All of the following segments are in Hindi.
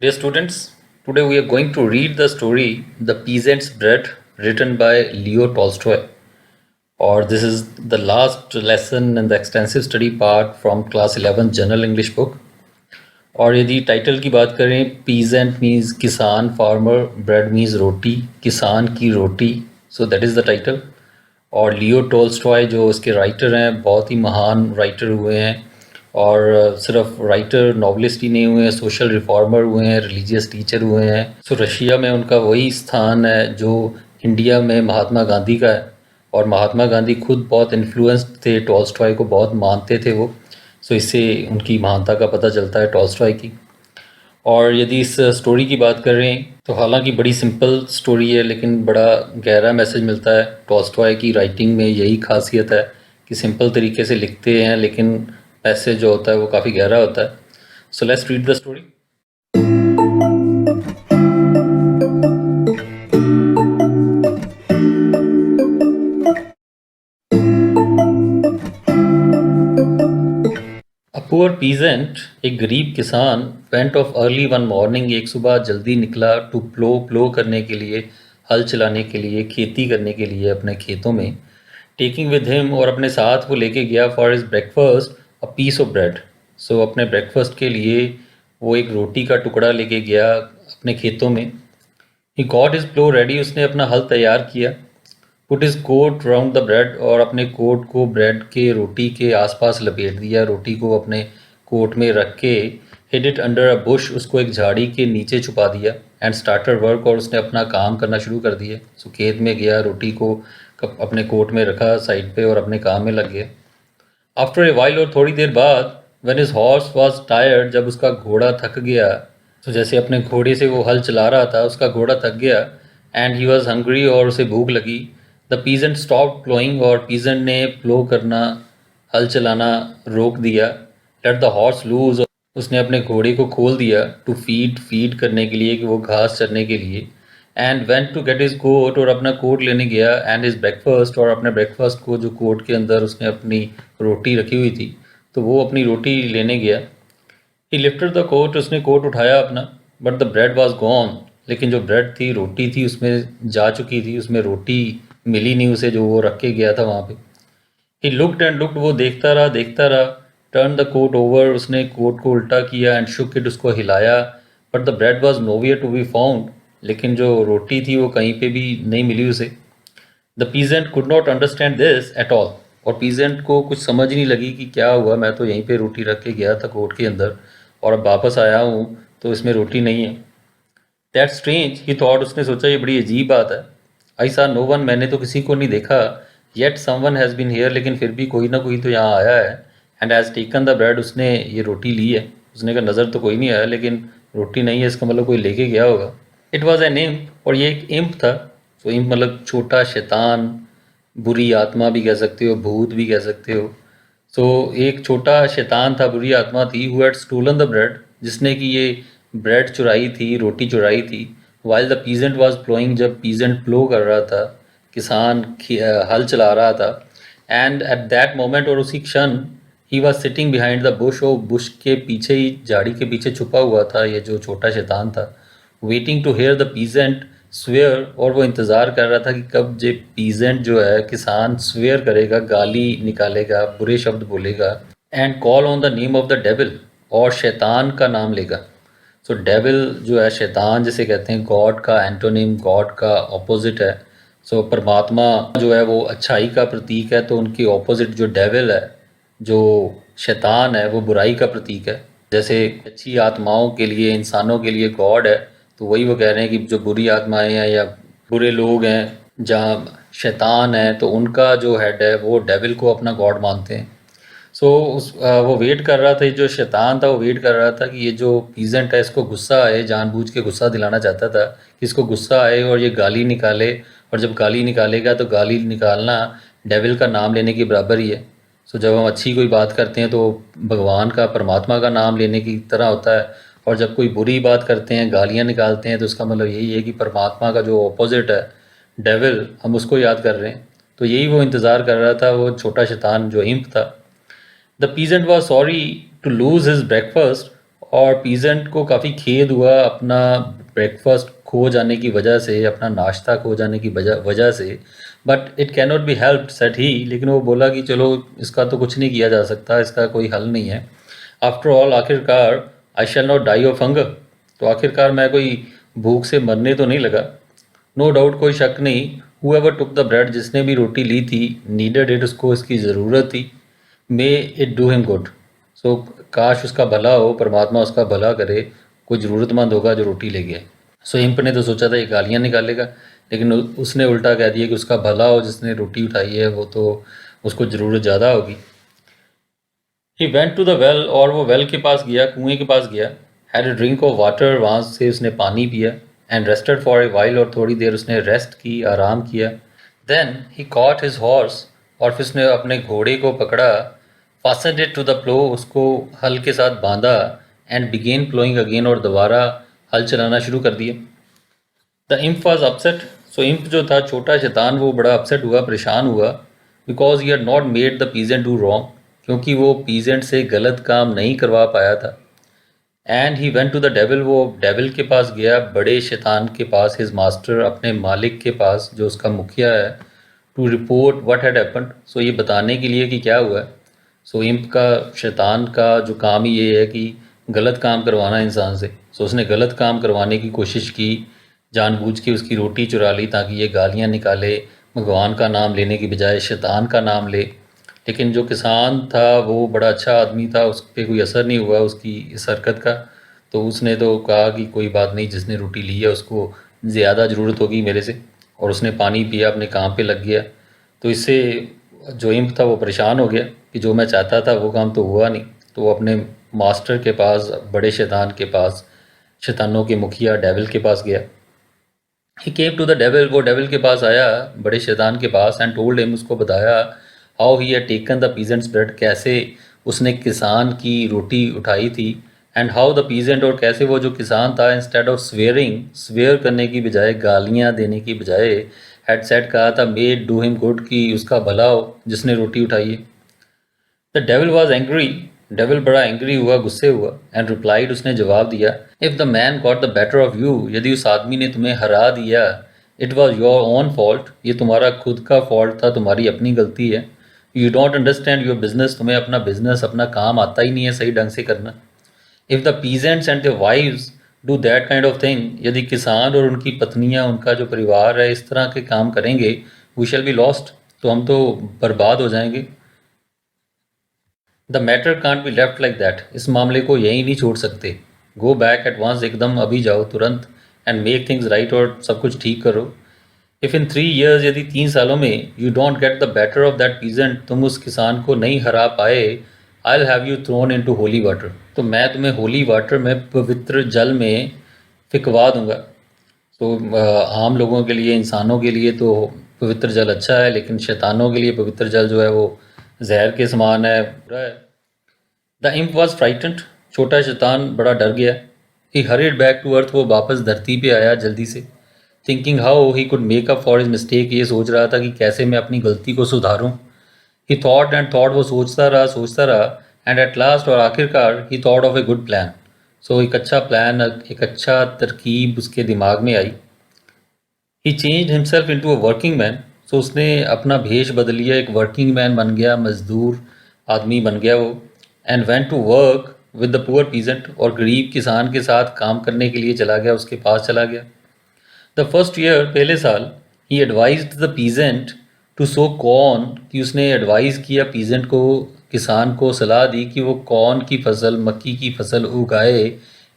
Dear students, today we are going to read the story The Peasant's Bread, written by Leo Tolstoy. Or this is the last lesson in the extensive study part from class 11 General English book. और यदि टाइटल की बात करें, पीजेंट मीन्स किसान, फार्मर, ब्रेड मीन्स रोटी, किसान की रोटी, so that is the title. और लियो टोल्स्टॉय जो इसके राइटर हैं, बहुत ही महान राइटर हुए हैं. और सिर्फ राइटर नॉवलिस्ट ही नहीं हुए हैं, सोशल रिफॉर्मर हुए हैं, रिलीजियस टीचर हुए हैं. सो रशिया में उनका वही स्थान है जो इंडिया में महात्मा गांधी का है. और महात्मा गांधी खुद बहुत इन्फ्लुएंस्ड थे, टोल्स्टॉय को बहुत मानते थे वो. सो इससे उनकी महानता का पता चलता है टॉल्स्टॉय की. और यदि इस स्टोरी की बात करें तो हालांकि बड़ी सिंपल स्टोरी है, लेकिन बड़ा गहरा मैसेज मिलता है. टॉल्स्टॉय की राइटिंग में यही खासियत है कि सिंपल तरीके से लिखते हैं, लेकिन मैसेज जो होता है वो काफ़ी गहरा होता है. So let's read the story. Poor peasant, एक गरीब किसान, went of early one morning, एक सुबह जल्दी निकला, टू प्लो करने के लिए, हल चलाने के लिए, खेती करने के लिए अपने खेतों में. टेकिंग विद हिम, और अपने साथ वो लेके गया, for his breakfast a piece of bread. So अपने ब्रेकफास्ट के लिए वो एक रोटी का टुकड़ा लेके गया अपने खेतों में. He got his plough ready, उसने अपना हल तैयार किया. Put his coat round the bread, और अपने कोट को ब्रेड के रोटी के आसपास लपेट दिया, रोटी को अपने कोट में रख के. Hid it under a bush, उसको एक झाड़ी के नीचे छुपा दिया. एंड स्टार्टर वर्क, और उसने अपना काम करना शुरू कर दिया. सो खेत में गया, रोटी को अपने कोट में रखा साइड पे और अपने काम में लग गया. आफ्टर ए वाइल, और थोड़ी देर बाद, when his horse was tired, जब उसका घोड़ा थक गया. तो जैसे अपने घोड़े से वो हल चला रहा था, उसका घोड़ा थक गया. एंड ही वॉज हंग्री, और उसे भूख लगी. द पीजेंट स्टॉप प्लोइंग, और पीजेंट ने प्लो करना, हल चलाना रोक दिया. लेट द हॉर्स लूज, उसने अपने घोड़े को खोल दिया. टू फीड करने के लिए, कि वो घास चरने के लिए. And went to get his coat, और अपना कोट लेने गया. एंड हिज ब्रेकफास्ट, और अपने ब्रेकफास्ट को, जो कोट के अंदर उसने अपनी रोटी रखी हुई थी, तो वो अपनी रोटी लेने गया. ही लिफ्टेड द कोट, उसने कोट उठाया अपना. But the bread was gone, लेकिन जो ब्रेड थी, रोटी थी, उसमें जा चुकी थी. उसमें रोटी मिली नहीं उसे, जो वो रख के गया था वहाँ पे. ही लुक्ड एंड लुक्ड, वो देखता रहा देखता रहा. टर्न द कोट ओवर, उसने कोट को उल्टा किया. एंड शुक इट, उसको हिलाया. But the bread was nowhere to be found, लेकिन जो रोटी थी वो कहीं पे भी नहीं मिली उसे. The peasant could not understand this at all, और पीजेंट को कुछ समझ नहीं लगी कि क्या हुआ. मैं तो यहीं पे रोटी रख के गया था कोट के अंदर, और अब वापस आया हूँ तो इसमें रोटी नहीं है. दैट स्ट्रेंज, ही थॉट, उसने सोचा ये बड़ी अजीब बात है. आई सा नो वन, मैंने तो किसी को नहीं देखा. Yet someone has been here, लेकिन फिर भी कोई ना कोई तो यहाँ आया है. And has taken the bread, उसने ये रोटी ली है. उसने कहा नज़र तो कोई नहीं आया, लेकिन रोटी नहीं है, इसका मतलब कोई लेके गया होगा. इट वॉज एन इम्प, और ये एक इम्प था. सो इम्प मतलब छोटा शैतान, बुरी आत्मा भी कह सकते हो, भूत भी कह सकते हो. सो एक छोटा शैतान था, बुरी आत्मा थी. Who had stolen the bread, जिसने कि ये ब्रेड चुराई थी, रोटी चुराई थी. While the peasant was ploughing, जब पीजेंट प्लो कर रहा था, किसान हल चला रहा था. एंड एट दैट मोमेंट, और उसी क्षण, he was sitting behind the Bush, और बुश के पीछे ही, झाड़ी के पीछे छुपा हुआ था ये जो छोटा शैतान था. Waiting to hear the peasant swear, और वो इंतज़ार कर रहा था कि कब जे पीजेंट जो है किसान स्वेयर करेगा, गाली निकालेगा, बुरे शब्द बोलेगा. And call on the name of the devil, और शैतान का नाम लेगा. सो डेविल जो है, शैतान जिसे कहते हैं, गॉड का एंटोनिम, गॉड का ऑपोजिट है. सो परमात्मा जो है वो अच्छाई का प्रतीक है, तो उनकी ऑपोजिट जो डेविल है, जो शैतान है, वो बुराई का प्रतीक है. जैसे अच्छी आत्माओं के लिए, इंसानों के लिए गॉड है, तो वही वो कह रहे हैं कि जो बुरी आत्माएं हैं या बुरे लोग हैं, जहाँ शैतान है, तो उनका जो हेड है वो डेविल को अपना गॉड मानते हैं. सो वो वेट कर रहा था, जो शैतान था वो वेट कर रहा था कि ये जो पीजेंट है इसको गुस्सा आए, जानबूझ के गुस्सा दिलाना चाहता था कि इसको गुस्सा आए और ये गाली निकाले. और जब गाली निकालेगा तो गाली निकालना डेविल का नाम लेने के बराबर ही है. सो जब हम अच्छी कोई बात करते हैं तो भगवान का, परमात्मा का नाम लेने की तरह होता है. और जब कोई बुरी बात करते हैं, गालियाँ निकालते हैं, तो उसका मतलब यही है कि परमात्मा का जो ऑपोजिट है डेविल, हम उसको याद कर रहे हैं. तो यही वो इंतज़ार कर रहा था, वो छोटा शैतान जो हिम्प था. The peasant was sorry to lose his breakfast, और पीजेंट को काफ़ी खेद हुआ अपना ब्रेकफास्ट खो जाने की वजह से, अपना नाश्ता खो जाने की वजह से। But it cannot be helped said he, लेकिन वो बोला कि चलो इसका तो कुछ नहीं किया जा सकता, इसका कोई हल नहीं है। आफ्टर ऑल, आखिरकार I shall not die of hunger, तो आखिरकार मैं कोई भूख से मरने तो नहीं लगा। नो डाउट, कोई शक नहीं, हुएवर टुक द ब्रेड, जिसने भी रोटी ली थी, नीडेड इट, उसको इसकी ज़रूरत थी। May it do him good, so काश उसका भला हो, परमात्मा उसका भला करे, कोई ज़रूरतमंद होगा जो रोटी ले गया। सो इम्प ने तो सोचा था ये गालियाँ निकालेगा, लेकिन उसने उल्टा कह दिया कि उसका भला हो, जिसने रोटी उठाई है वो तो उसको ज़रूरत ज़्यादा होगी। He went to the well, और वो वेल के पास गया, कुएं के पास गया। Had a drink of water, वहाँ से उसने पानी पिया। And rested for a while, और थोड़ी देर उसने रेस्ट की, आराम किया। Then he caught his horse, और फिर उसने अपने घोड़े को पकड़ा। Fastened it to the plough, उसको हल के साथ बांधा। एंड बिगेन प्लोइंग अगेन, और दोबारा हल चलाना शुरू कर दिया। The imp was upset, so imp जो था, छोटा शैतान, वो बड़ा अपसेट हुआ, परेशान हुआ। Because he had not made the peasant do wrong, क्योंकि वो पीजेंट से गलत काम नहीं करवा पाया था। And he went to the devil, वो डेविल के पास गया, बड़े शैतान के पास, हिज मास्टर, अपने मालिक के पास, जो उसका मुखिया है। To report what had happened, so ये बताने के लिए कि क्या हुआ है। सो इम्प का, शैतान का जो काम ही ये है कि गलत काम करवाना इंसान से। सो उसने गलत काम करवाने की कोशिश की, जानबूझ के उसकी रोटी चुरा ली ताकि ये गालियाँ निकाले, भगवान का नाम लेने की बजाय शैतान का नाम ले। लेकिन जो किसान था वो बड़ा अच्छा आदमी था, उस पर कोई असर नहीं हुआ उसकी इस हरकत का। तो उसने तो कहा कि कोई बात नहीं, जिसने रोटी ली है उसको ज़्यादा ज़रूरत होगी मेरे से, और उसने पानी पिया, अपने काम पे लग गया। तो इससे जो इम्प था वो परेशान हो गया कि जो मैं चाहता था वो काम तो हुआ नहीं। तो वो अपने मास्टर के पास, बड़े शैतान के पास, शैतानों के मुखिया डेविल के पास गया। ही केम टू द डेविल, वो डेविल के पास आया, बड़े शैतान के पास। एंड टोल्ड हिम, उसको बताया, how he had taken the peasants bread, कैसे उसने किसान की रोटी उठाई थी। एंड हाउ द पीजेंट, और कैसे वो जो किसान था, इंस्टेड ऑफ स्वेयरिंग, स्वेयर करने की बजाय, गालियाँ देने की बजाय, हैड सेड, कहा था, मेड डू हिम गुड, कि उसका भला हो जिसने रोटी उठाई है। The devil was angry, devil बड़ा एंग्री हुआ, गुस्से हुआ। एंड रिप्लाइड, उसने जवाब दिया, if the man got the better of you, यदि उस आदमी ने तुम्हें हरा दिया, it was your own fault, ये तुम्हारा खुद का फॉल्ट था, तुम्हारी अपनी गलती है। You don't understand your business, तुम्हें अपना बिजनेस, अपना काम आता ही नहीं है सही ढंग से करना। If the peasants and the wives do that kind of thing, यदि किसान और उनकी पत्नियां, उनका जो परिवार है, इस तरह के काम करेंगे, वी शैल बी लॉस्ट, तो हम तो बर्बाद हो जाएंगे। The matter can't be left like that, इस मामले को यहीं नहीं छोड़ सकते। गो बैक एट वंस, एकदम अभी जाओ तुरंत। एंड मेक थिंग्स राइट, और सब कुछ ठीक करो। इफ़ इन 3 years, यदि 3 सालों में, you don't get the better of that peasant, तुम उस किसान को नहीं हरा पाए, I will have you thrown into holy water, तो मैं तुम्हें होली वाटर में, पवित्र जल में फिकवा दूंगा। तो आम लोगों के लिए, इंसानों के लिए तो पवित्र जल अच्छा है, लेकिन शैतानों के लिए पवित्र जल जो है वो जहर के समान है, बुरा है। द इम्प वॉज फ्राइटेंड, छोटा शैतान बड़ा डर गया। ही हरिड बैक टू अर्थ, वो वापस धरती पे आया जल्दी से। Thinking how he could make up for his mistake, ये सोच रहा था कि कैसे मैं अपनी गलती को सुधारूं। ही थॉट एंड थॉट, वो सोचता रहा, सोचता रहा। एंड एट लास्ट, और आखिरकार, he thought of a good plan, so एक अच्छा प्लान, एक अच्छा तरकीब उसके दिमाग में आई। He change himself into a working man, so उसने अपना भेष बदल लिया, एक वर्किंग मैन बन गया, मजदूर आदमी बन गया वो। And went to work with the poor peasant, और गरीब किसान के साथ काम करने के लिए चला गया, उसके पास चला गया। द फर्स्ट ईयर, पहले साल, he advised the peasant to sow corn, कि उसने एडवाइस किया पीजेंट को, किसान को सलाह दी कि वो कॉर्न की फसल, मक्की की फसल उगाए,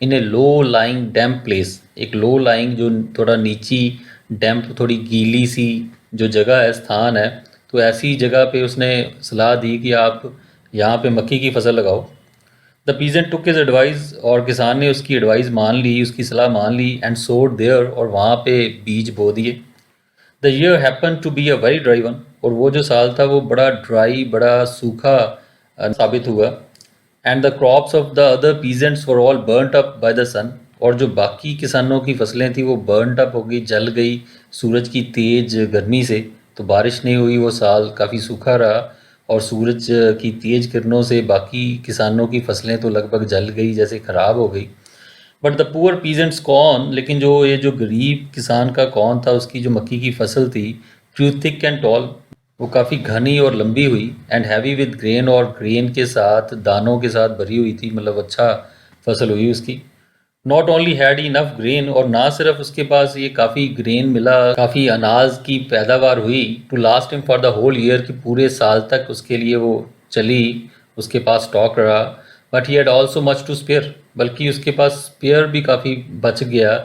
इन ए लो लाइंग डैम्प प्लेस, एक लो लाइंग, जो थोड़ा नीची, डैम्प, थोड़ी गीली सी जो जगह है, स्थान है, तो ऐसी जगह पे उसने सलाह दी कि आप यहाँ पे मक्की की फसल लगाओ। The peasant took his advice, और किसान ने उसकी एडवाइस मान ली, उसकी सलाह मान ली। एंड सोड देयर, और वहाँ पे बीज बो दिए। The year happen to be a very dry one, और वो जो साल था वो बड़ा ड्राई, बड़ा सूखा साबित हुआ। And the crops of the other peasants were all burnt up by the sun, और जो बाकी किसानों की फसलें थी वो बर्नट अप हो गई, जल गई सूरज की तेज गर्मी से। तो बारिश नहीं हुई, वो साल काफ़ी सूखा रहा। और सूरज की तेज़ किरणों से बाकी किसानों की फसलें तो लगभग जल गई, जैसे ख़राब हो गई। But the poor peasants corn, लेकिन जो गरीब किसान का कॉर्न था, उसकी जो मक्की की फसल थी, ट्रू थिक एंड टॉल, वो काफ़ी घनी और लंबी हुई, एंड हैवी विद ग्रेन, और ग्रेन के साथ, दानों के साथ भरी हुई थी, मतलब अच्छा फसल हुई उसकी। Not only had enough grain, और ना सिर्फ उसके पास ये काफ़ी ग्रेन मिला, काफ़ी अनाज की पैदावार हुई, to last him for the whole year, कि पूरे साल तक उसके लिए वो चली, उसके पास स्टॉक रहा। But he had also much to spare, बल्कि उसके पास स्पेयर भी काफ़ी बच गया,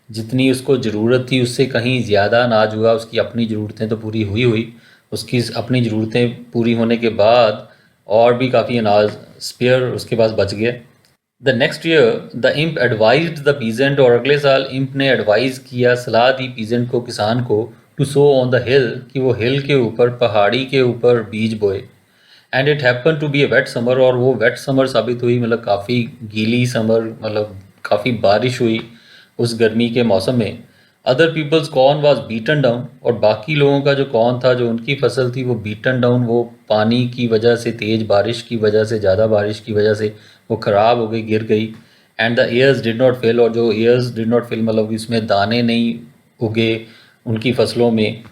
जितनी उसको ज़रूरत थी उससे कहीं ज़्यादा अनाज हुआ। उसकी अपनी ज़रूरतें तो पूरी हुई, उसकी अपनी ज़रूरतें पूरी होने के बाद और भी काफ़ी अनाज स्पेयर उसके पास बच गया। The next year the imp advised the peasant, और अगले साल इम्प ने एडवाइस किया, सलाह दी पीजेंट को, किसान को, to sow on the hill, कि वो हिल के ऊपर, पहाड़ी के ऊपर बीज बोए। And it happen to be a wet summer, और वो वेट समर साबित हुई, मतलब काफ़ी गीली समर, मतलब काफ़ी बारिश हुई उस गर्मी के मौसम में। Other people's corn was beaten down, और बाकी लोगों का जो कॉर्न था, जो उनकी फसल थी, वो बीटन डाउन, वो पानी की वजह से, तेज़ बारिश की वजह से, ज़्यादा बारिश की वजह से वो ख़राब हो गई, गिर गई। And the ears did not fail, और जो एयर्स डिड नॉट फेल मतलब इसमें दाने नहीं उगे उनकी फसलों में।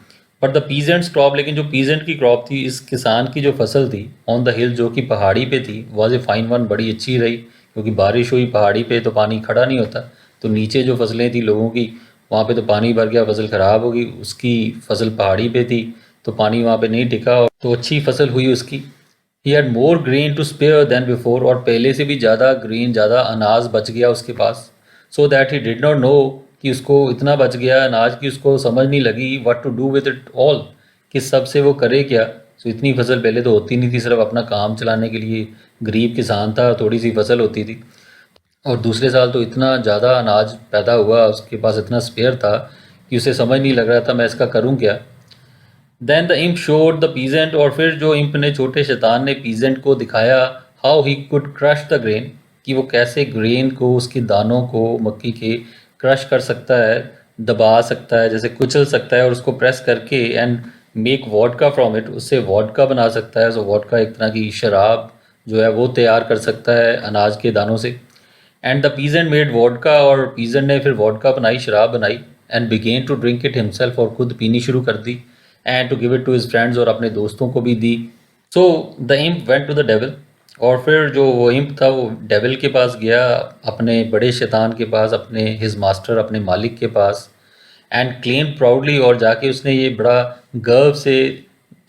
बट द पीजेंट्स क्रॉप, लेकिन जो पीजेंट की क्रॉप थी, इस किसान की जो फसल थी, ऑन द हिल, जो कि पहाड़ी पे थी, वाज ए फाइन वन, बड़ी अच्छी रही, क्योंकि बारिश हुई पहाड़ी पे तो पानी खड़ा नहीं होता, तो नीचे जो फसलें थी लोगों की, वहाँ पे तो पानी भर गया, फसल ख़राब हो गई। उसकी फसल पहाड़ी पे थी तो पानी वहाँ पे नहीं टिका, और तो अच्छी फसल हुई उसकी। He had more grain to spare than before, और पहले से भी ज़्यादा ग्रेन, ज़्यादा अनाज बच गया उसके पास। So that he did not know, कि उसको इतना बच गया अनाज की उसको समझ नहीं लगी what to do with it all, कि सब से वो करे क्या। सो इतनी फसल पहले तो होती नहीं थी, सिर्फ अपना काम चलाने के लिए गरीब किसान था, थोड़ी सी फसल होती थी, और दूसरे साल तो इतना ज़्यादा अनाज पैदा हुआ, उसके पास इतना स्पेयर था कि उसे समझ नहीं लग रहा था मैं इसका करूँ क्या। Then the imp showed the peasant, और फिर जो इम्प ने, छोटे शैतान ने, पीजेंट को दिखाया how he could crush the grain, कि वो कैसे ग्रेन को, उसके दानों को, मक्की के, क्रश कर सकता है, दबा सकता है, जैसे कुचल सकता है, और उसको प्रेस करके, and make vodka from it, उससे वॉडका बना सकता है। सो वॉडका एक तरह की शराब जो है वो तैयार कर सकता है अनाज के दानों से। And the peasant made vodka, और पीजेंट ने फिर वॉडका बनाई, शराब बनाई, and began to drink it himself, और खुद पीनी शुरू कर दी, and to give it to his friends, और अपने दोस्तों को भी दी। So the imp went to the devil, और फिर जो वो इम्प था वो डेविल के पास गया, अपने बड़े शैतान के पास, अपने हिज मास्टर, अपने मालिक के पास, एंड क्लेम प्राउडली, और जाके उसने ये बड़ा गर्व से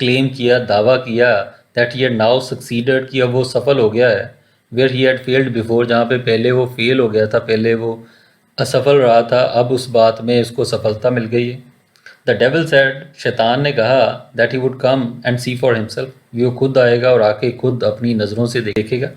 क्लेम किया, दावा किया, that he had now succeeded, कि अब वो सफल हो गया है, where he had failed before, जहाँ पे पहले वो फेल हो गया था, पहले वो असफल रहा था, अब उस बात में उसको सफलता मिल गई है। द डेविल सेड, शैतान ने कहा, that he would come and see for himself, वो खुद आएगा और आके खुद अपनी नज़रों से देखेगा।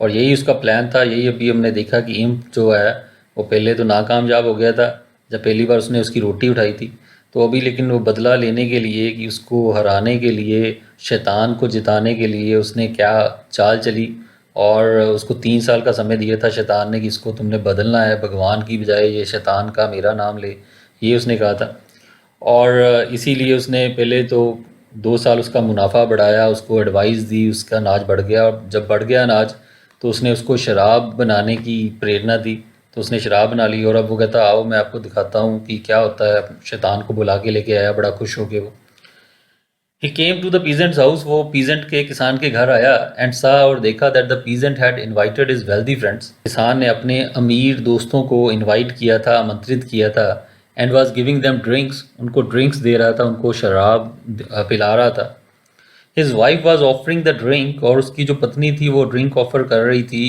और यही उसका प्लान था। यही अभी हमने देखा कि इम्प जो है वो पहले तो नाकामयाब हो गया था जब पहली बार उसने उसकी रोटी उठाई थी, तो अभी लेकिन वो बदला लेने के लिए, कि उसको हराने के लिए, शैतान को जिताने के लिए उसने क्या चाल चली। और उसको 3 साल का समय दिया था शैतान ने, कि इसको तुमने बदलना है, भगवान की बजाय ये शैतान का मेरा नाम ले, ये उसने कहा था। और इसीलिए उसने पहले तो 2 साल उसका मुनाफा बढ़ाया, उसको एडवाइस दी, उसका अनाज बढ़ गया, और जब बढ़ गया अनाज तो उसने उसको शराब बनाने की प्रेरणा दी, तो उसने शराब बना ली। और अब वो कहता, आओ मैं आपको दिखाता हूँ कि क्या होता है। शैतान को बुला के लेके आया, बड़ा खुश हो गया वो। He came to the peasant's house, वो पीजेंट के, किसान के घर आया, एंड सा, और देखा that the peasant had invited his wealthy friends, किसान ने अपने अमीर दोस्तों को इनवाइट किया था, आमंत्रित किया था, and was giving them drinks, उनको ड्रिंक्स दे रहा था, उनको शराब पिला रहा था। His wife was offering the drink, और उसकी जो पत्नी थी वो ड्रिंक ऑफर कर रही थी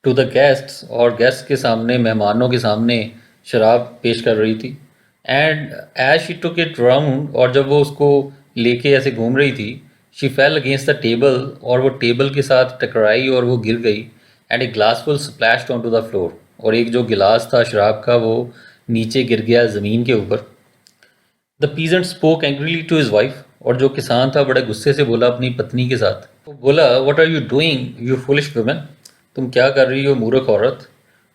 टू द गेस्ट्स, और गेस्ट के सामने, मेहमानों के सामने शराब पेश कर रही थी। And as she took it round, और जब वो उसको लेके ऐसे घूम रही थी, she fell against the table, और वो टेबल के साथ टकराई और वो गिर गई। And a glass full splashed on to the floor, और एक जो गिलास था शराब का वो नीचे गिर गया ज़मीन के ऊपर। The peasant spoke angrily to his wife, और जो किसान था बड़े गुस्से से बोला अपनी पत्नी के साथ, तो बोला, what are you doing you foolish women, तुम क्या कर रही हो मूर्ख औरत।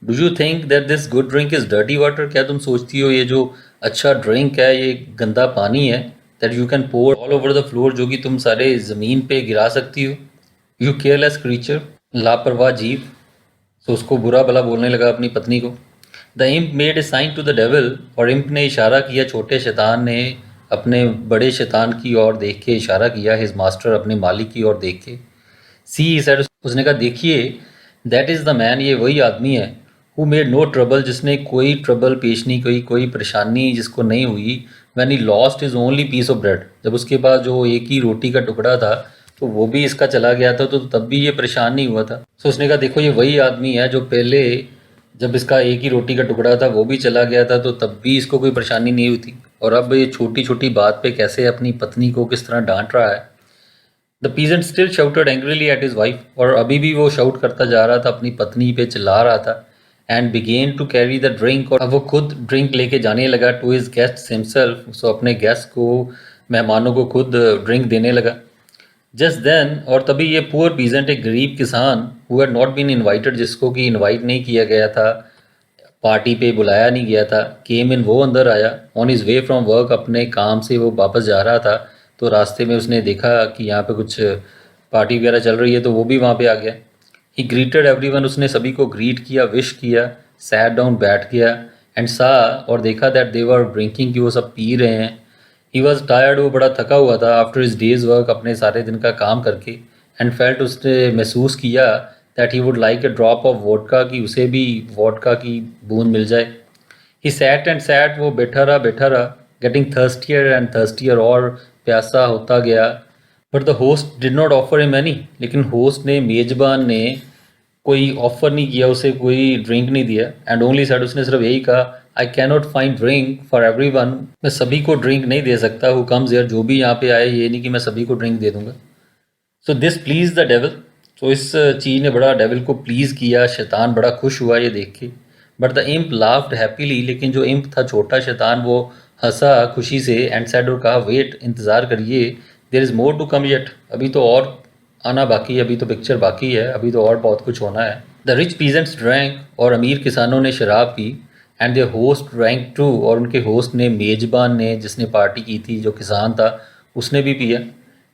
Do you think that this good drink is dirty water, क्या तुम सोचती हो ये जो अच्छा ड्रिंक है ये गंदा पानी है। That you can pour all over the floor, जो कि तुम सारे ज़मीन पे गिरा सकती हो। यू केयरलेस क्रीचर, लापरवाह जीव। तो उसको बुरा भला बोलने लगा अपनी पत्नी को। The imp made a sign to the devil, और इम्प ने इशारा किया, छोटे शैतान ने अपने बड़े शैतान की ओर देख के इशारा किया, हिज मास्टर अपने मालिक की ओर देख के। सी सेड, उसने कहा देखिए, दैट इज़ द मैन, ये वही आदमी है, हु मेड नो ट्रबल, जिसने कोई ट्रबल पेश नहीं की, कोई परेशानी जिसको नहीं हुई, when he lost his only piece of bread, जब उसके पास जो एक ही रोटी का टुकड़ा था तो वो भी इसका चला गया था, तो तब भी ये परेशान नहीं हुआ था। तो उसने कहा देखो, ये वही आदमी है जो पहले जब इसका एक ही रोटी का टुकड़ा था वो भी चला गया था तो तब भी इसको कोई परेशानी नहीं हुई थी, और अब ये छोटी छोटी बात पे कैसे अपनी पत्नी को किस तरह डांट रहा है। The peasant still shouted angrily at his wife, और अभी भी वो शाउट करता जा रहा था, अपनी पत्नी पे चिल्ला रहा था। And began to carry the drink, और अब वो खुद ड्रिंक लेके जाने लगा टू हिज गेस्ट हिमसेल्फ, सो अपने गेस्ट को, मेहमानों को खुद ड्रिंक देने लगा। जस्ट देन, और तभी ये पुअर पीजेंट, एक गरीब किसान, who had not been invited, जिसको कि इन्वाइट नहीं किया गया था, पार्टी पे बुलाया नहीं गया था, केम इन, वो अंदर आया। On is way from work, अपने काम से वो वापस जा रहा था, तो रास्ते में उसने देखा कि यहाँ पे कुछ पार्टी वगैरह चल रही है, तो वो भी वहाँ पे आ गया। ही ग्रीटेड एवरीवन, उसने सभी को ग्रीट किया, विश किया, सैट डाउन, बैठ गया, एंड सा, और देखा दैट दे वर ड्रिंकिंग, कि वो सब पी रहे हैं। ही वॉज टायर्ड, वो बड़ा थका हुआ था, आफ्टर हिज डेज वर्क, अपने सारे दिन का काम करके। एंड फेल्ट, उसने महसूस किया that he would like a drop of vodka, कि उसे भी वोडका की बूंद मिल जाए। ही सैट एंड सैट, वो बैठा रहा, गेटिंग थर्स्टियर एंड थर्स्टियर, और प्यासा होता गया। But the host did not offer him any, लेकिन होस्ट ने, मेजबान ने कोई ऑफर नहीं किया उसे, कोई ड्रिंक नहीं दिया। एंड ओनली सेड, उसने सिर्फ यही कहा, I can not find drink for every one, मैं सभी को ड्रिंक नहीं दे सकता, हु कम्स हियर, जो भी यहाँ पे आए, ये नहीं कि मैं सभी को ड्रिंक दे दूंगा। So this please the devil, तो इस चीज़ ने बड़ा डेविल को प्लीज़ किया, शैतान बड़ा खुश हुआ ये देख के। But the imp laughed happily, लेकिन जो इम्प था, छोटा शैतान, वो हंसा खुशी से। एंड सेड, और कहा, वेट, इंतज़ार करिए, there is more to come yet, अभी तो और आना बाकी है, अभी तो पिक्चर बाकी है, अभी तो और बहुत कुछ होना है। द रिच पीजेंट्स ड्रैंक, और अमीर किसानों ने शराब पी। And their host drank too, और उनके होस्ट ने, मेजबान ने, जिसने पार्टी की थी, जो किसान था, उसने भी पिया।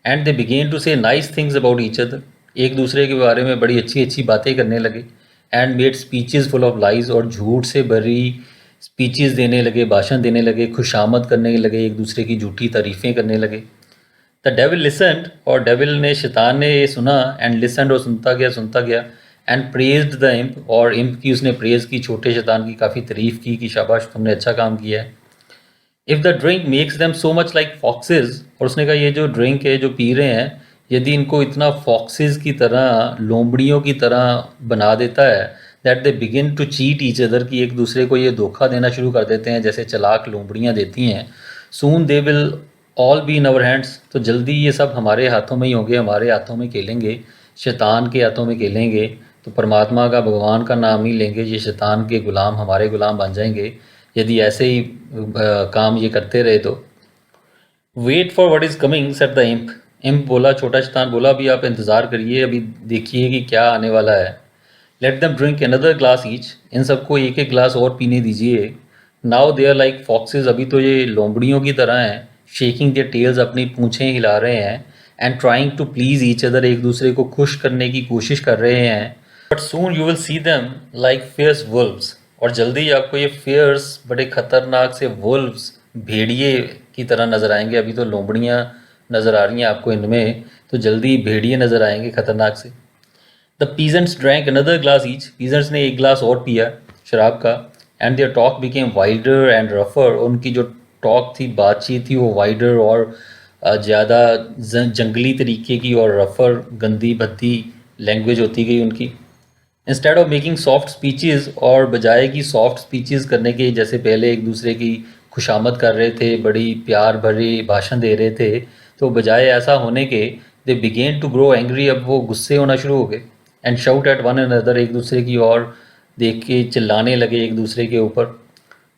एंड दे बिगेन टू से nice things about each other, एक दूसरे के बारे में बड़ी अच्छी अच्छी बातें करने लगे। And made speeches full of lies, और झूठ से भरी स्पीचेस देने लगे, भाषण देने लगे, खुशामद करने लगे, एक दूसरे की झूठी तारीफ़ें करने लगे। द डेविल लिसनड, और डेविल ने, शैतान ने ये सुना। एंड लिसनड, और सुनता गया। एंड प्रेज्ड द इम्प, और इम्प की उसने प्रेज की, छोटे शैतान की काफ़ी तारीफ़ की कि शाबाश, तुमने अच्छा काम किया है। If the drink makes them so much like foxes, और उसने कहा, ये जो ड्रिंक है, जो पी रहे हैं, यदि इनको इतना फॉक्सेस की तरह, लोमड़ियों की तरह बना देता है, that they begin to cheat each other, की एक दूसरे को ये धोखा देना शुरू कर देते हैं, जैसे चालाक लोमड़ियाँ देती हैं। Soon they will all be in our hands, तो जल्दी ये सब हमारे हाथों में ही होंगे, हमारे हाथों में खेलेंगे, शैतान के हाथों में खेलेंगे, तो परमात्मा का, भगवान का नाम ही लेंगे, ये शैतान के गुलाम, हमारे गुलाम बन जाएंगे, यदि ऐसे ही काम ये करते रहे तो। Wait for what is coming, said the imp, imp बोला, छोटा शैतान बोला, अभी आप इंतज़ार करिए, अभी देखिए कि क्या आने वाला है। Let them drink another glass each, इन सबको एक एक ग्लास और पीने दीजिए। Now they are like foxes, अभी तो ये लोमड़ियों की तरह हैं। शेकिंग देयर टेल्स, अपनी पूँछें हिला रहे हैं। And trying to please each other, एक दूसरे को खुश करने की कोशिश कर रहे हैं। But soon you will see them like fierce wolves, और जल्दी आपको ये फियर्स, बड़े खतरनाक से वुल्व्स, भेड़िए की तरह नज़र आएंगे। अभी तो लोमड़ियाँ नज़र आ रही हैं आपको इनमें, तो जल्दी भेड़िए नज़र आएंगे खतरनाक से। The peasants drank another glass each, peasants ने एक ग्लास और पिया शराब का। And their talk became wider and रफर, उनकी जो टॉक थी, बातचीत थी, वो वाइडर और ज़्यादा जंगली तरीके की, और रफर, गंदी भद्दी लैंग्वेज होती गई उनकी। Instead of making soft speeches, और बजाय की सॉफ्ट स्पीचेस करने के, जैसे पहले एक दूसरे की खुशामद कर रहे थे, बड़ी प्यार भरी भाषण दे रहे थे, तो बजाय ऐसा होने के, दे बिगेन टू ग्रो एंग्री, अब वो गुस्से होना शुरू हो गए। And shout at one another, एक दूसरे की ओर देख के चिल्लाने लगे एक दूसरे के ऊपर।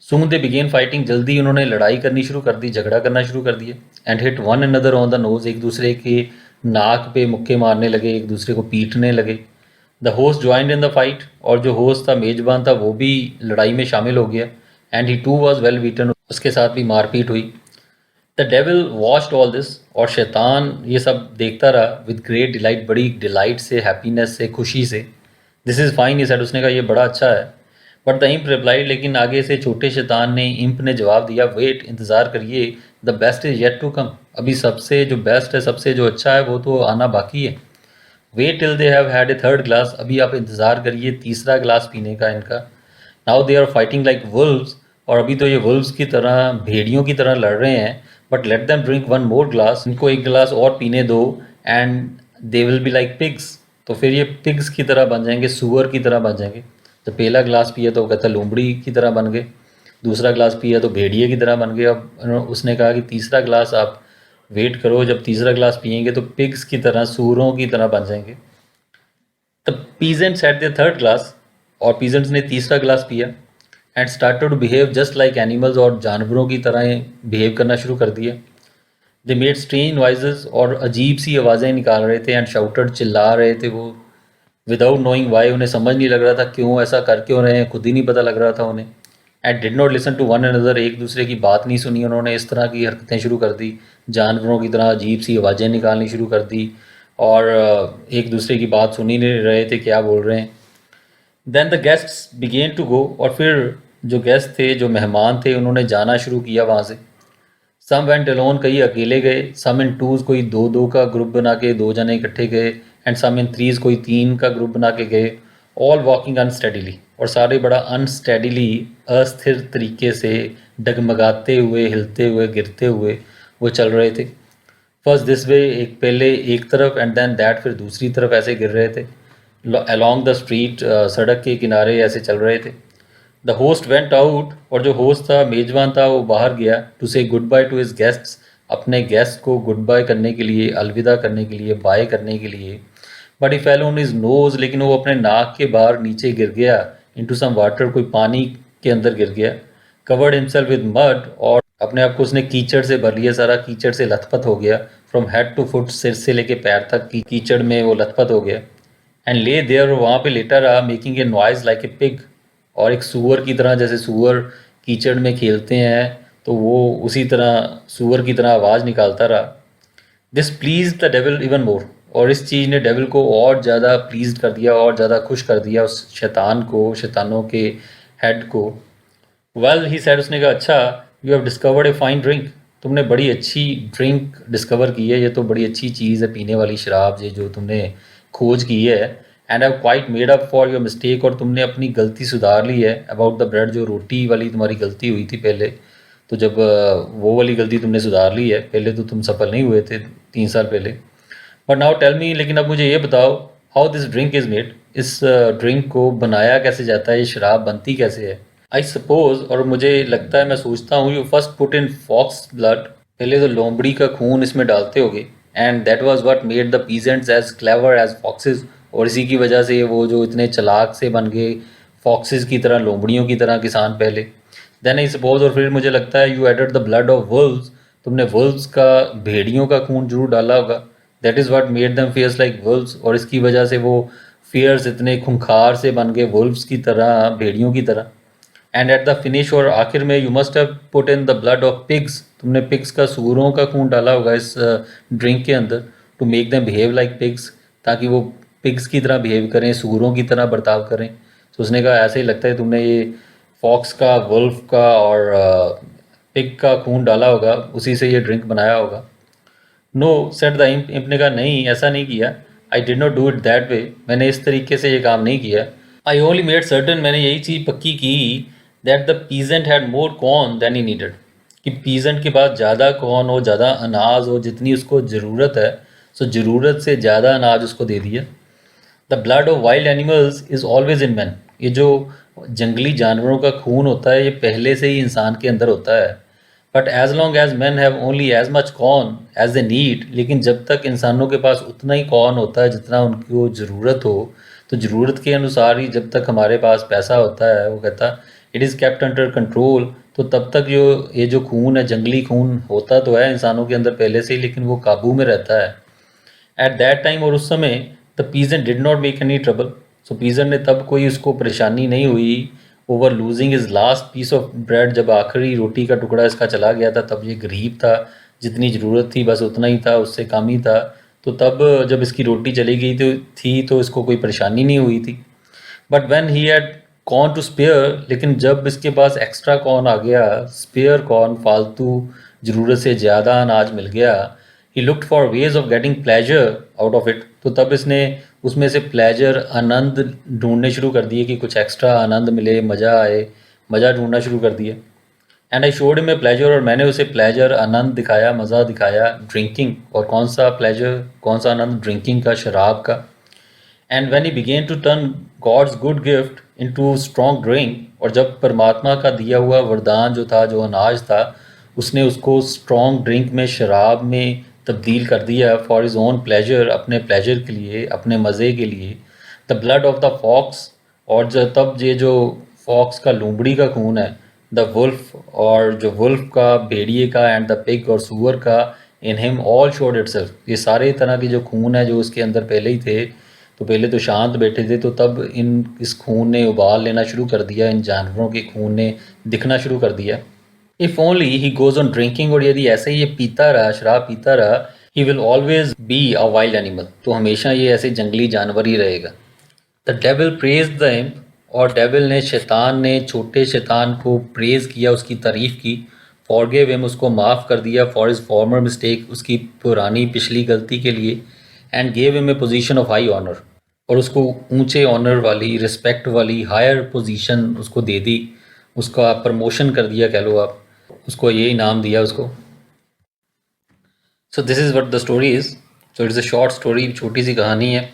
सून दे बिगेन फाइटिंग, जल्दी उन्होंने लड़ाई करनी शुरू कर दी, झगड़ा करना शुरू कर दिया। And hit one another on the nose, एक दूसरे के नाक पे मुक्के मारने लगे, एक दूसरे को पीटने लगे। The host joined in the fight, और जो होस्ट था, मेजबान था, वो भी लड़ाई में शामिल हो गया। And he too was well beaten, उसके साथ भी मारपीट हुई। The devil watched all this, और शैतान ये सब देखता रहा विद ग्रेट डिलाइट, बड़ी डिलाइट से, हैप्पीनेस से, खुशी से। दिस इज़ फाइन, ये सेड, उसने कहा ये बड़ा अच्छा है। बट द इम्प रिप्लाइड, लेकिन आगे से छोटे शैतान ने, इम्प ने जवाब दिया, वेट, इंतज़ार करिए, the best is yet to come, अभी सबसे जो बेस्ट है, सबसे जो अच्छा है वो तो आना बाकी है। Wait till they have had a third glass, अभी आप इंतज़ार करिए तीसरा ग्लास पीने का इनका। Now they are fighting like wolves, और अभी तो ये वुल्व्स की तरह, भेड़ियों की तरह लड़ रहे हैं। But let them drink one more glass, इनको एक गिलास और पीने दो, and they will be like pigs, तो फिर ये पिग्स की तरह बन जाएंगे, सुअर की तरह बन जाएंगे। जब पहला ग्लास पिया तो कहता लोमड़ी की तरह बन गए, दूसरा ग्लास पिया तो भेड़िए की तरह बन गए। अब उसने कहा कि तीसरा ग्लास आप वेट करो, जब तीसरा ग्लास पियेंगे तो पिग्स की तरह, सूअरों की तरह बन जाएंगे। The peasants had their third glass, और पीजेंट्स ने तीसरा ग्लास पिया, and started to behave just like animals, और जानवरों की तरह बिहेव करना शुरू कर दिया। दे मेड स्ट्रेंज वॉइसेस, और अजीब सी आवाज़ें निकाल रहे थे, एंड शाउटेड, चिल्ला रहे थे वो, विदाउट नोइंग वाई, उन्हें समझ नहीं लग रहा था क्यों ऐसा कर क्यों रहे हैं, खुद ही नहीं पता लग रहा था उन्हें। And did not listen to one another, एक दूसरे की बात नहीं सुनी उन्होंने, इस तरह की हरकतें शुरू कर दी, जानवरों की तरह अजीब सी आवाज़ें निकालनी शुरू कर दी, और एक दूसरे की बात सुन ही नहीं रहे थे क्या बोल रहे हैं। Then the guests began to go, और फिर जो गेस्ट थे, जो मेहमान थे, उन्होंने जाना शुरू किया वहाँ से। सम वेंट अलोन, कई अकेले गए, सम इन टूज, कोई दो दो का ग्रुप बना के दो जने इकट्ठे गए, एंड सम इन थ्रीज, कोई तीन का ग्रुप बना के गए। ऑल वॉकिंग अनस्टेडीली, और सारे बड़ा अनस्टेडीली, अस्थिर तरीके से, डगमगाते हुए, हिलते हुए, गिरते हुए वो चल रहे थे। फर्स्ट दिस वे, एक पहले एक तरफ, एंड देन दैट, फिर दूसरी तरफ ऐसे गिर रहे थे। अलॉन्ग द स्ट्रीट, सड़क के किनारे ऐसे चल रहे थे। द होस्ट वेंट आउट, और जो होस्ट था, मेजबान था, वो बाहर गया टू से good by two his guests, अपने गेस्ट को गुड बाय करने के लिए, अलविदा करने के लिए, बाय करने के लिए। But he fell on his nose, लेकिन वो अपने नाक के बाहर नीचे गिर गया, इनटू सम वाटर, कोई पानी के अंदर गिर गया। कवर्ड हिमसेल्फ विद मड, और अपने आप को उसने कीचड़ से भर लिया, सारा कीचड़ से लथपथ हो गया। फ्रॉम हेड टू फुट, सिर से लेके पैर तक की कीचड़ में वो लथपथ हो गया। एंड ले देयर, वहाँ पे लेटा रहा, making a noise like a pig, और एक सूअर की तरह, जैसे सूअर कीचड़ में खेलते हैं तो वो उसी तरह सूअर की तरह आवाज़ निकालता रहा। This please the devil even more, और इस चीज़ ने डेविल को और ज़्यादा प्लीज कर दिया, और ज़्यादा खुश कर दिया उस शैतान को, शैतानों के हेड को। वेल ही सैड, उसने कहा अच्छा, you have discovered a fine drink, तुमने बड़ी अच्छी ड्रिंक डिस्कवर की है, ये तो बड़ी अच्छी चीज़ है पीने वाली शराब, ये जो तुमने खोज की है। And have quite made up for your mistake, और तुमने अपनी गलती सुधार ली है। अबाउट द ब्रेड, जो रोटी वाली तुम्हारी गलती हुई थी पहले, तो जब वो वाली गलती तुमने सुधार ली है, पहले तो तुम सफल नहीं हुए थे 3 साल पहले। बट नाउ टेल मी, लेकिन अब मुझे ये बताओ, how this drink is made, इस ड्रिंक को बनाया कैसे जाता है, ये शराब बनती कैसे है। आई सपोज, और मुझे लगता है, मैं सोचता हूँ, you first put in fox's blood, पहले तो लोमड़ी का खून इसमें डालते होगे, and that was what made the peasants as clever as foxes, और इसी की वजह से वो जो इतने चालाक से बन गए, फॉक्सेस की तरह, लोमड़ियों की तरह किसान पहले। देन आई सपोज, और फिर मुझे लगता है, you added the blood of wolves, तुमने वुल्व्स का, भेड़ियों का खून जरूर डाला होगा। That is what made them fierce like wolves, और इसकी वजह से वो फियर्स, इतने खूंखार से बन गए, वुल्व्स की तरह, भेड़ियों की तरह। एंड एट द फिनिश, और आखिर में, you must have put in the blood of pigs, तुमने पिग्स का, सूअरों का खून डाला होगा इस ड्रिंक के अंदर, to make them behave like pigs, ताकि वो पिग्स की तरह बिहेव करें, सूअरों की तरह बर्ताव करें। तो उसने कहा ऐसे ही लगता है तुमने ये फॉक्स का, वुल्फ का और पिग का खून डाला होगा, उसी से ये ड्रिंक बनाया होगा। No set the imp, imp ने कहा नहीं, ऐसा नहीं किया। I did not do it that way, मैंने इस तरीके से ये काम नहीं किया। आई ओनली मेड सर्टन, मैंने यही चीज़ पक्की की, that the peasant had more corn than he needed, कि पीजेंट के पास ज़्यादा कॉर्न हो, ज़्यादा अनाज हो, जितनी उसको ज़रूरत है, सो ज़रूरत से ज़्यादा अनाज उसको दे दिया। The blood of wild animals is always in man, ये जो जंगली जानवरों का खून होता है, ये पहले से ही इंसान के अंदर होता है। But as long as man have only as much corn as they need, लेकिन जब तक इंसानों के पास उतना ही कॉर्न होता है जितना उनको ज़रूरत हो, तो ज़रूरत के अनुसार ही जब तक हमारे पास पैसा होता है, वो कहता it is kept under control, तो तब तक ये जो खून है, जंगली खून होता तो है इंसानों के अंदर पहले से ही, लेकिन वो काबू में रहता है एट दैट टाइम। और उस समय the peasant did not make any trouble, so peasant ने तब कोई उसको परेशानी नहीं हुई over losing his last piece of bread, जब आखिरी रोटी का टुकड़ा इसका चला गया था, तब ये गरीब था, जितनी ज़रूरत थी बस उतना ही था, उससे कम ही था। तो तब जब इसकी रोटी चली गई तो इसको कोई परेशानी नहीं हुई थी। But when he had corn to spare, लेकिन जब इसके पास एक्स्ट्रा कॉर्न आ गया, स्पेयर कॉर्न, फालतू ज़रूरत से ज़्यादा अनाज मिल गया, he looked for ways of getting pleasure out of it. तो तब इसने उसमें से प्लेजर, आनंद ढूंढने शुरू कर दिए कि कुछ एक्स्ट्रा आनंद मिले, मज़ा आए, मज़ा ढूंढना शुरू कर दिया। And I showed him a pleasure, और मैंने उसे प्लेजर, आनंद दिखाया, मज़ा दिखाया, ड्रिंकिंग। और कौन सा प्लेजर, कौन सा आनंद? ड्रिंकिंग का, शराब का। And when he began to turn God's good gift into strong drink, और जब परमात्मा का दिया हुआ वरदान जो था, जो अनाज था, उसने उसको स्ट्रॉन्ग ड्रिंक में, शराब में तब्दील कर दिया फॉर हिज ओन प्लेजर, अपने प्लेजर के लिए, अपने मज़े के लिए। The blood of the fox, और तब ये जो फॉक्स का, लूमड़ी का खून है, द वुल्फ, और जो वुल्फ का, भेड़िए का, एंड द पिग और सूअर का, in him all showed itself. ये सारे तरह के जो खून है जो उसके अंदर पहले ही थे, तो पहले तो शांत बैठे थे, तो तब इस खून ने उबाल लेना शुरू कर दिया, इन जानवरों के खून ने दिखना शुरू कर दिया। If only he goes on drinking, और यदि ऐसे ही ये पीता रहा, शराब पीता रहा, he will always be a wild animal, तो हमेशा ये ऐसे जंगली जानवर ही रहेगा। The devil praise the imp, और डेविल ने, शैतान ने, छोटे शैतान को प्रेज किया, उसकी तारीफ़ की। फॉरगिव हिम, उसको माफ़ कर दिया, फॉर हिज फॉर्मर मिस्टेक, उसकी पुरानी पिछली गलती के लिए। And gave him a position of high honour, और उसको ऊंचे ऑनर वाली, रिस्पेक्ट वाली, हायर पोजीशन उसको दे दी, उसका प्रमोशन कर दिया कह लो आप, उसको ये इनाम दिया उसको। So this is what the story is. So it's a short story, छोटी सी कहानी है,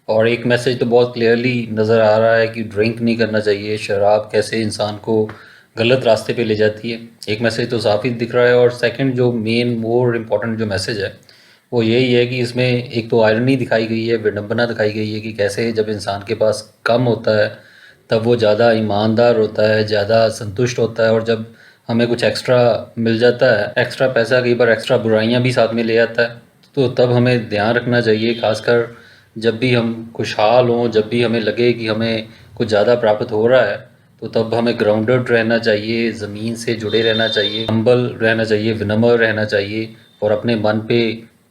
और एक मैसेज तो बहुत क्लियरली नज़र आ रहा है कि ड्रिंक नहीं करना चाहिए, शराब कैसे इंसान को गलत रास्ते पे ले जाती है। एक मैसेज तो साफ ही दिख रहा है। और सेकंड जो मेन मोर इम्पॉर्टेंट जो मैसेज है वो यही है कि इसमें एक तो आयरनी दिखाई गई है, विडंबना दिखाई गई है कि कैसे जब इंसान के पास कम होता है तब वो ज़्यादा ईमानदार होता है, ज़्यादा संतुष्ट होता है, और जब हमें कुछ एक्स्ट्रा मिल जाता है, एक्स्ट्रा पैसा कई बार एक्स्ट्रा बुराइयां भी साथ में ले आता है। तो तब हमें ध्यान रखना चाहिए, खासकर जब भी हम खुशहाल हों, जब भी हमें लगे कि हमें कुछ ज़्यादा प्राप्त हो रहा है, तो तब हमें ग्राउंडेड रहना चाहिए, ज़मीन से जुड़े रहना चाहिए, हम्बल रहना चाहिए, विनम्र रहना चाहिए, और अपने मन पे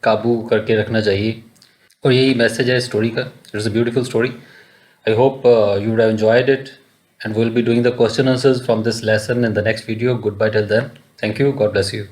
काबू करके रखना चाहिए। और यही मैसेज है स्टोरी का। It's a beautiful story. I hope you would have enjoyed it, and we'll be doing the question answers from this lesson in the next video. Goodbye till then. Thank you. God bless you.